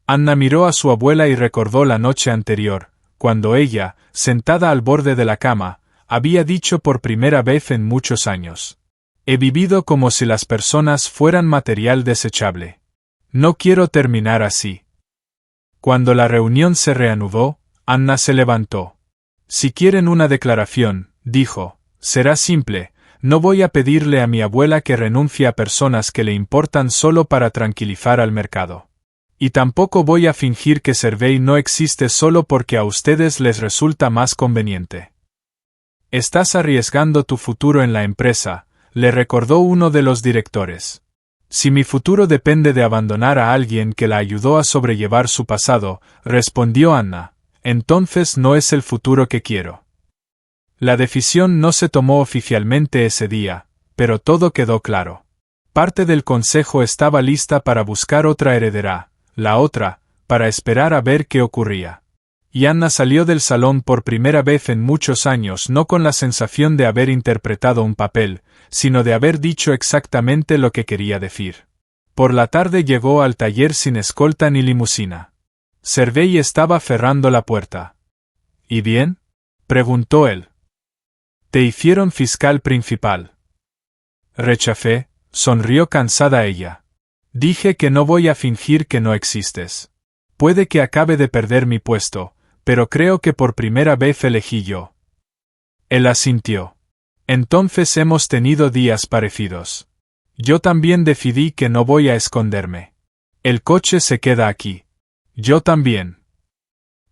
Anna miró a su abuela y recordó la noche anterior, cuando ella, sentada al borde de la cama, había dicho por primera vez en muchos años: «He vivido como si las personas fueran material desechable. No quiero terminar así». Cuando la reunión se reanudó, Anna se levantó. «Si quieren una declaración», dijo, «será simple. No voy a pedirle a mi abuela que renuncie a personas que le importan solo para tranquilizar al mercado. Y tampoco voy a fingir que Servei no existe solo porque a ustedes les resulta más conveniente». «Estás arriesgando tu futuro en la empresa», le recordó uno de los directores. «Si mi futuro depende de abandonar a alguien que la ayudó a sobrellevar su pasado», respondió Anna, «entonces no es el futuro que quiero». La decisión no se tomó oficialmente ese día, pero todo quedó claro. Parte del consejo estaba lista para buscar otra heredera, la otra, para esperar a ver qué ocurría. Y Anna salió del salón por primera vez en muchos años, no con la sensación de haber interpretado un papel, sino de haber dicho exactamente lo que quería decir. Por la tarde llegó al taller sin escolta ni limusina. Servei estaba cerrando la puerta. «¿Y bien?», preguntó él. «Te hicieron fiscal principal». «Rechacé», sonrió cansada ella. «Dije que no voy a fingir que no existes. Puede que acabe de perder mi puesto, pero creo que por primera vez elegí yo». Él asintió. «Entonces hemos tenido días parecidos. Yo también decidí que no voy a esconderme. El coche se queda aquí». «Yo también».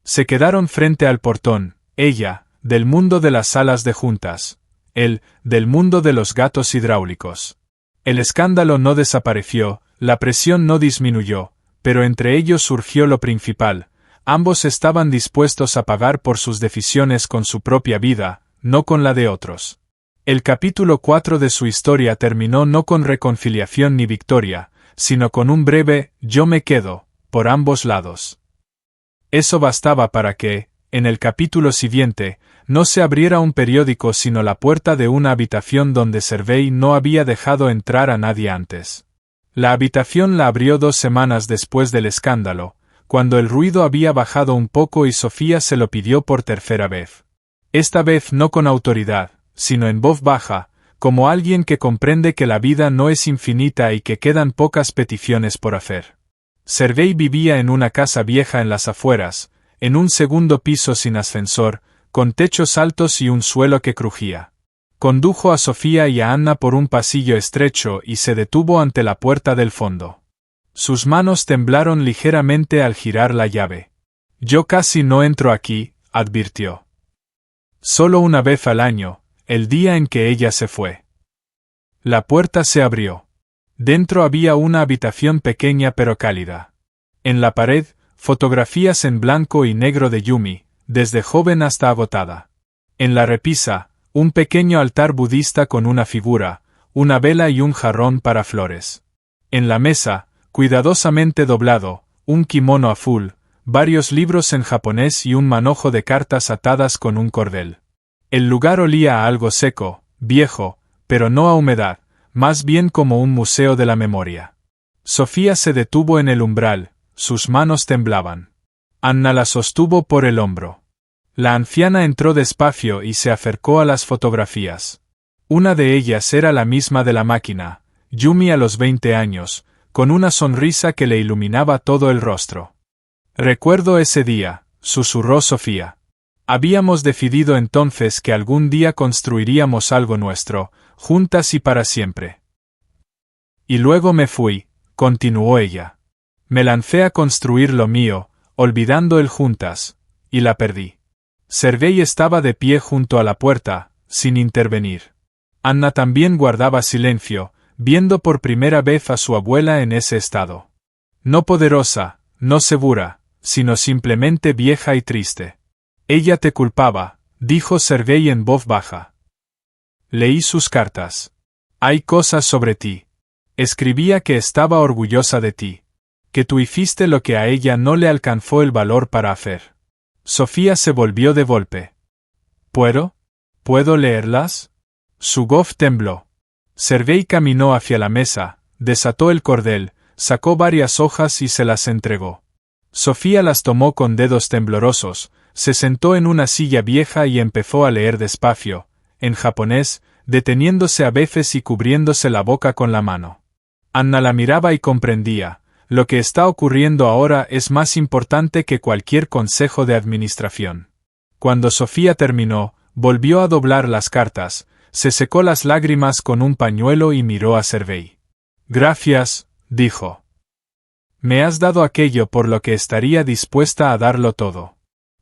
Se quedaron frente al portón, ella, del mundo de las salas de juntas, él, del mundo de los gatos hidráulicos. El escándalo no desapareció, la presión no disminuyó, pero entre ellos surgió lo principal: ambos estaban dispuestos a pagar por sus decisiones con su propia vida, no con la de otros. El capítulo 4 de su historia terminó no con reconciliación ni victoria, sino con un breve «yo me quedo», por ambos lados. Eso bastaba para que, en el capítulo siguiente, no se abriera un periódico sino la puerta de una habitación donde Servei no había dejado entrar a nadie antes. La habitación la abrió 2 semanas después del escándalo, cuando el ruido había bajado un poco y Sofía se lo pidió por tercera vez. Esta vez no con autoridad, sino en voz baja, como alguien que comprende que la vida no es infinita y que quedan pocas peticiones por hacer. Servei vivía en una casa vieja en las afueras, en un segundo piso sin ascensor, con techos altos y un suelo que crujía. Condujo a Sofía y a Anna por un pasillo estrecho y se detuvo ante la puerta del fondo. Sus manos temblaron ligeramente al girar la llave. «Yo casi no entro aquí», advirtió. «Solo una vez al año, el día en que ella se fue». La puerta se abrió. Dentro había una habitación pequeña pero cálida. En la pared, fotografías en blanco y negro de Yumi, desde joven hasta agotada. En la repisa, un pequeño altar budista con una figura, una vela y un jarrón para flores. En la mesa, cuidadosamente doblado, un kimono azul, varios libros en japonés y un manojo de cartas atadas con un cordel. El lugar olía a algo seco, viejo, pero no a humedad, más bien como un museo de la memoria. Sofía se detuvo en el umbral, sus manos temblaban. Anna la sostuvo por el hombro. La anciana entró despacio y se acercó a las fotografías. Una de ellas era la misma de la máquina, Yumi a los 20 años, con una sonrisa que le iluminaba todo el rostro. Recuerdo ese día, susurró Sofía. Habíamos decidido entonces que algún día construiríamos algo nuestro, juntas y para siempre. Y luego me fui, continuó ella. Me lancé a construir lo mío, olvidando el juntas, y la perdí. Sergei estaba de pie junto a la puerta, sin intervenir. Anna también guardaba silencio, viendo por primera vez a su abuela en ese estado. No poderosa, no segura, sino simplemente vieja y triste. Ella te culpaba, dijo Sergei en voz baja. Leí sus cartas. Hay cosas sobre ti. Escribía que estaba orgullosa de ti. Que tú hiciste lo que a ella no le alcanzó el valor para hacer. Sofía se volvió de golpe. ¿Puedo leerlas? Su voz tembló. Sergei caminó hacia la mesa, desató el cordel, sacó varias hojas y se las entregó. Sofía las tomó con dedos temblorosos, se sentó en una silla vieja y empezó a leer despacio, en japonés, deteniéndose a veces y cubriéndose la boca con la mano. Anna la miraba y comprendía. Lo que está ocurriendo ahora es más importante que cualquier consejo de administración. Cuando Sofía terminó, volvió a doblar las cartas, se secó las lágrimas con un pañuelo y miró a Sergei. Gracias, dijo. Me has dado aquello por lo que estaría dispuesta a darlo todo.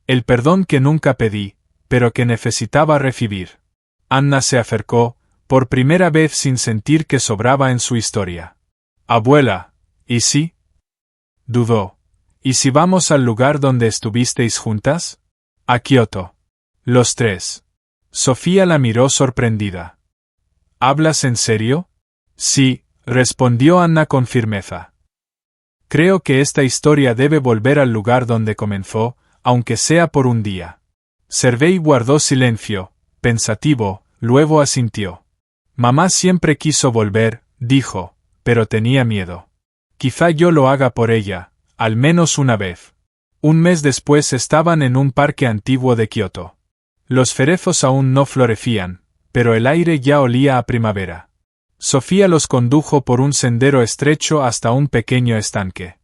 El perdón que nunca pedí, pero que necesitaba recibir. Anna se acercó, por primera vez sin sentir que sobraba en su historia. Abuela, ¿y si? Dudó. ¿Y si vamos al lugar donde estuvisteis juntas? A Kioto. Los tres. Sofía la miró sorprendida. ¿Hablas en serio? Sí, respondió Anna con firmeza. Creo que esta historia debe volver al lugar donde comenzó, aunque sea por un día. Sergei guardó silencio, pensativo, luego asintió. Mamá siempre quiso volver, dijo, pero tenía miedo. Quizá yo lo haga por ella, al menos una vez. Un mes después estaban en un parque antiguo de Kioto. Los cerezos aún no florecían, pero el aire ya olía a primavera. Sofía los condujo por un sendero estrecho hasta un pequeño estanque.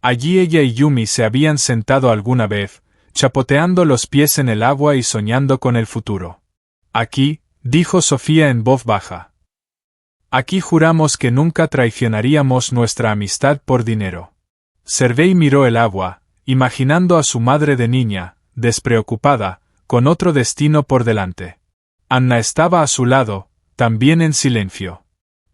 Allí ella y Yumi se habían sentado alguna vez, chapoteando los pies en el agua y soñando con el futuro. Aquí, dijo Sofía en voz baja. Aquí juramos que nunca traicionaríamos nuestra amistad por dinero. Sergei miró el agua, imaginando a su madre de niña, despreocupada, con otro destino por delante. Anna estaba a su lado, también en silencio.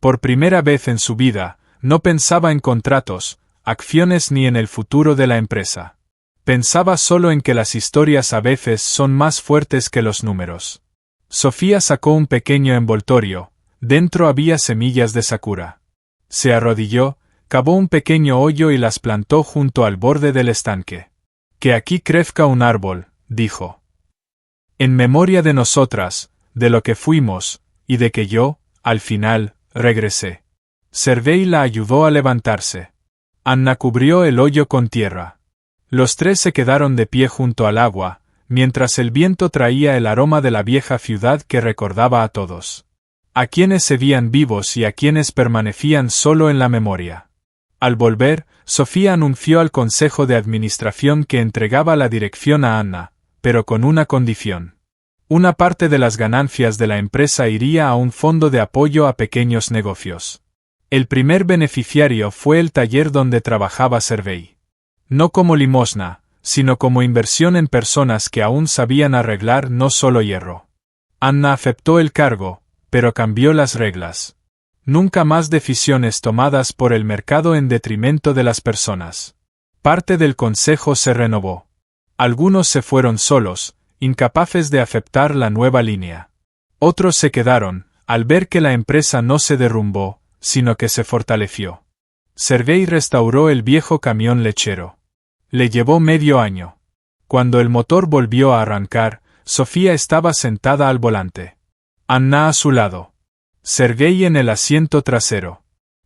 Por primera vez en su vida, no pensaba en contratos, acciones ni en el futuro de la empresa. Pensaba solo en que las historias a veces son más fuertes que los números. Sofía sacó un pequeño envoltorio, dentro había semillas de sakura. Se arrodilló, cavó un pequeño hoyo y las plantó junto al borde del estanque. Que aquí crezca un árbol, dijo. En memoria de nosotras, de lo que fuimos, y de que yo, al final, regresé. Sergei la ayudó a levantarse. Anna cubrió el hoyo con tierra. Los tres se quedaron de pie junto al agua, mientras el viento traía el aroma de la vieja ciudad que recordaba a todos. A quienes se veían vivos y a quienes permanecían solo en la memoria. Al volver, Sofía anunció al Consejo de Administración que entregaba la dirección a Anna, pero con una condición. Una parte de las ganancias de la empresa iría a un fondo de apoyo a pequeños negocios. El primer beneficiario fue el taller donde trabajaba Sergei. No como limosna, sino como inversión en personas que aún sabían arreglar no solo hierro. Anna aceptó el cargo, pero cambió las reglas. Nunca más decisiones tomadas por el mercado en detrimento de las personas. Parte del consejo se renovó. Algunos se fueron solos, incapaces de aceptar la nueva línea. Otros se quedaron, al ver que la empresa no se derrumbó, sino que se fortaleció. Sergei restauró el viejo camión lechero. Le llevó medio año. Cuando el motor volvió a arrancar, Sofía estaba sentada al volante. Anna a su lado. Sergei en el asiento trasero.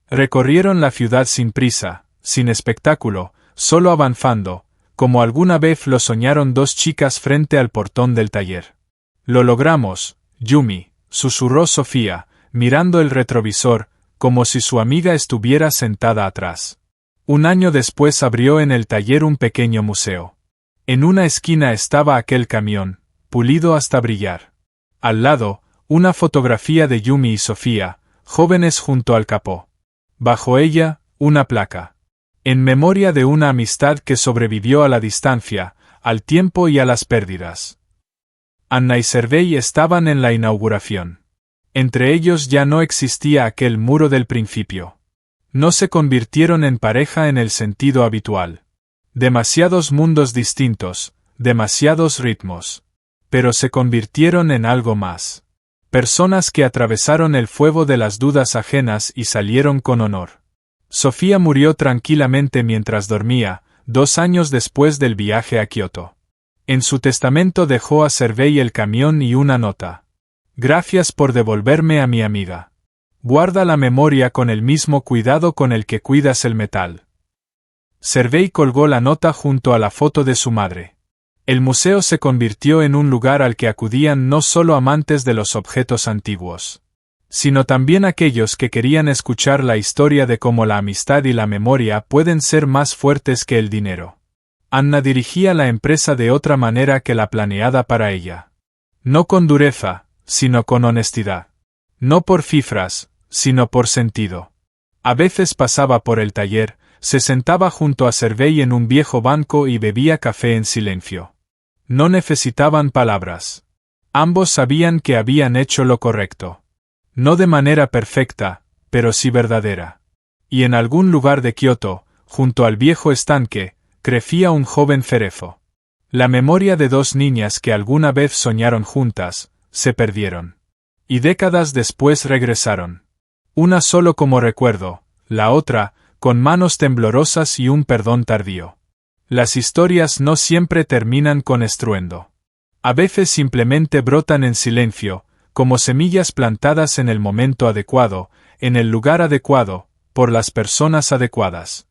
Recorrieron la ciudad sin prisa, sin espectáculo, solo avanzando, como alguna vez lo soñaron dos chicas frente al portón del taller. Lo logramos, Yumi, susurró Sofía, mirando el retrovisor, como si su amiga estuviera sentada atrás. Un año después abrió en el taller un pequeño museo. En una esquina estaba aquel camión, pulido hasta brillar. Al lado, una fotografía de Yumi y Sofía, jóvenes junto al capó. Bajo ella, una placa. En memoria de una amistad que sobrevivió a la distancia, al tiempo y a las pérdidas. Anna y Sergei estaban en la inauguración. Entre ellos ya no existía aquel muro del principio. No se convirtieron en pareja en el sentido habitual. Demasiados mundos distintos, demasiados ritmos. Pero se convirtieron en algo más. Personas que atravesaron el fuego de las dudas ajenas y salieron con honor. Sofía murió tranquilamente mientras dormía, 2 años después del viaje a Kioto. En su testamento dejó a Sergei el camión y una nota. Gracias por devolverme a mi amiga. Guarda la memoria con el mismo cuidado con el que cuidas el metal. Sergei colgó la nota junto a la foto de su madre. El museo se convirtió en un lugar al que acudían no solo amantes de los objetos antiguos, sino también aquellos que querían escuchar la historia de cómo la amistad y la memoria pueden ser más fuertes que el dinero. Anna dirigía la empresa de otra manera que la planeada para ella. No con dureza, sino con honestidad. No por cifras, sino por sentido. A veces pasaba por el taller, se sentaba junto a Sergei en un viejo banco y bebía café en silencio. No necesitaban palabras. Ambos sabían que habían hecho lo correcto. No de manera perfecta, pero sí verdadera. Y en algún lugar de Kioto, junto al viejo estanque, crecía un joven cerezo. La memoria de 2 niñas que alguna vez soñaron juntas, se perdieron. Y décadas después regresaron. Una solo como recuerdo, la otra, con manos temblorosas y un perdón tardío. Las historias no siempre terminan con estruendo. A veces simplemente brotan en silencio, como semillas plantadas en el momento adecuado, en el lugar adecuado, por las personas adecuadas.